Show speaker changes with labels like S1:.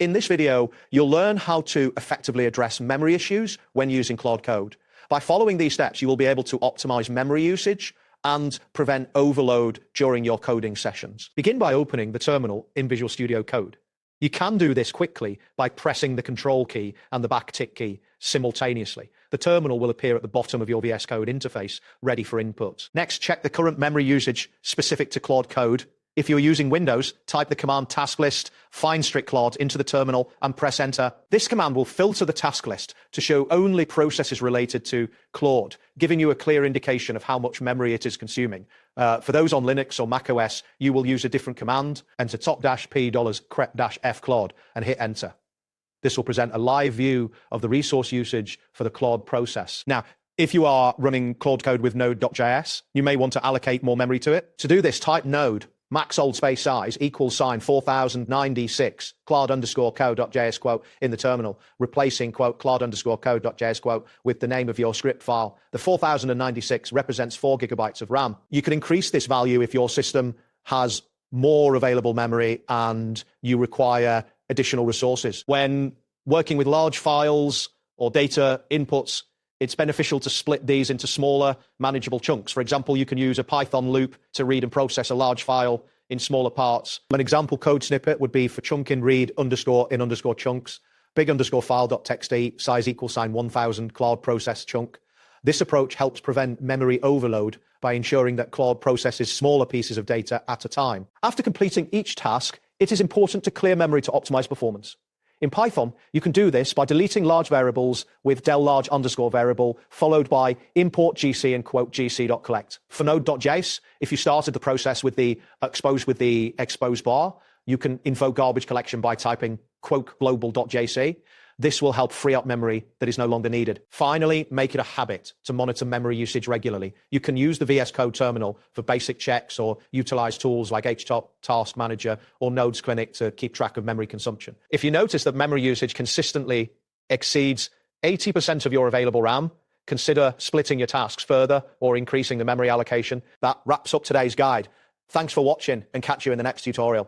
S1: In this video, you'll learn how to effectively address memory issues when using Claude Code. By following these steps, you will be able to optimize memory usage and prevent overload during your coding sessions. Begin by opening the terminal in Visual Studio Code. You can do this quickly by pressing the Control key and the backtick key simultaneously. The terminal will appear at the bottom of your VS Code interface, ready for input. Next, check the current memory usage specific to Claude Code. If you're using Windows, type the command task list, find strict Claude into the terminal and press enter. This command will filter the task list to show only processes related to Claude, giving you a clear indication of how much memory it is consuming. For those on Linux or macOS, you will use a different command, enter $P$crep-F Claude and hit enter. This will present a live view of the resource usage for the Claude process. Now, if you are running Claude Code with node.js, you may want to allocate more memory to it. To do this, type node max old space size equals sign 4096 Claude_code.js quote in the terminal, replacing quote Claude_code.js quote with the name of your script file. The 4096 represents 4 gigabytes of RAM. You can increase this value if your system has more available memory and you require additional resources. When working with large files or data inputs, it's beneficial to split these into smaller, manageable chunks. For example, you can use a Python loop to read and process a large file in smaller parts. An example code snippet would be for chunk in read _in_ chunks, big_file.txt, size equals sign 1000 Claude process chunk. This approach helps prevent memory overload by ensuring that Claude processes smaller pieces of data at a time. After completing each task, it is important to clear memory to optimize performance. In Python, you can do this by deleting large variables with del large _ variable, followed by import gc and quote gc.collect. For node.js, if you started the process with the expose bar, you can invoke garbage collection by typing quote global.jc. This will help free up memory that is no longer needed. Finally, make it a habit to monitor memory usage regularly. You can use the VS Code terminal for basic checks or utilize tools like HTOP, Task Manager, or Nodes Clinic to keep track of memory consumption. If you notice that memory usage consistently exceeds 80% of your available RAM, consider splitting your tasks further or increasing the memory allocation. That wraps up today's guide. Thanks for watching and catch you in the next tutorial.